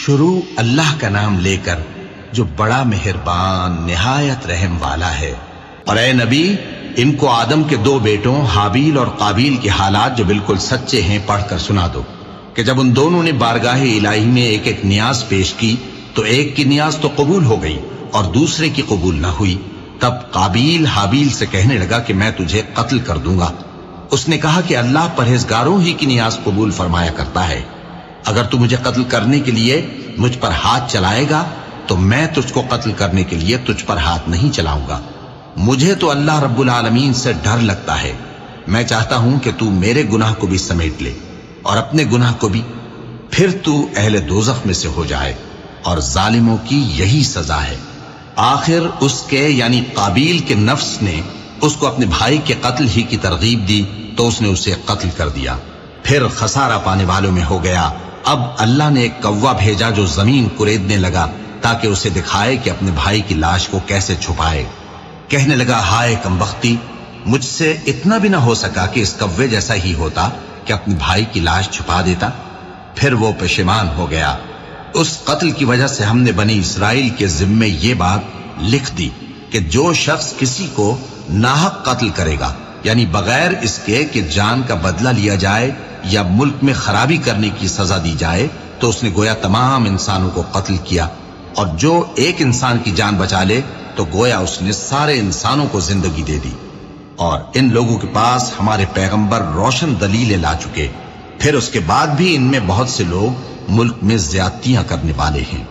شروع اللہ کا نام لے کر جو بڑا مہربان نہایت رحم والا ہے۔ اور اے نبی، ان کو آدم کے 2 بیٹوں حابیل اور قابیل کے حالات جو بالکل سچے ہیں پڑھ کر سنا دو کہ جب ان دونوں نے بارگاہ الہی میں ایک ایک نیاز پیش کی تو ایک کی نیاز تو قبول ہو گئی اور دوسرے کی قبول نہ ہوئی۔ تب قابیل حابیل سے کہنے لگا کہ میں تجھے قتل کر دوں گا۔ اس نے کہا کہ اللہ پرہیزگاروں ہی کی نیاز قبول فرمایا کرتا ہے، اگر تو مجھے قتل کرنے کے لیے مجھ پر ہاتھ چلائے گا تو میں تجھ کو قتل کرنے کے لیے تجھ پر ہاتھ نہیں چلاؤں گا۔ مجھے تو اللہ رب العالمین سے ڈر لگتا ہے، میں چاہتا ہوں کہ تو میرے گناہ کو بھی سمیٹ لے اور اپنے گناہ کو بھی، پھر تو اہل دوزخ میں سے ہو جائے، اور ظالموں کی یہی سزا ہے۔ آخر اس کے یعنی قابیل کے نفس نے اس کو اپنے بھائی کے قتل ہی کی ترغیب دی تو اس نے اسے قتل کر دیا، پھر خسارہ پانے والوں میں ہو گیا۔ اب اللہ نے ایک کوا بھیجا جو زمین کریدنے لگا تاکہ اسے دکھائے کہ اپنے بھائی کی لاش کو کیسے چھپائے۔ کہنے لگا ہائے کمبختی، مجھ سے اتنا بھی نہ ہو سکا کہ اس کوے جیسا ہی ہوتا کہ اپنے بھائی کی لاش چھپا دیتا۔ پھر وہ پشیمان ہو گیا۔ اس قتل کی وجہ سے ہم نے بنی اسرائیل کے ذمے یہ بات لکھ دی کہ جو شخص کسی کو ناحق قتل کرے گا، یعنی بغیر اس کے کہ جان کا بدلہ لیا جائے یا ملک میں خرابی کرنے کی سزا دی جائے، تو اس نے گویا تمام انسانوں کو قتل کیا، اور جو ایک انسان کی جان بچا لے تو گویا اس نے سارے انسانوں کو زندگی دے دی۔ اور ان لوگوں کے پاس ہمارے پیغمبر روشن دلیلیں لا چکے، پھر اس کے بعد بھی ان میں بہت سے لوگ ملک میں زیادتیاں کرنے والے ہیں۔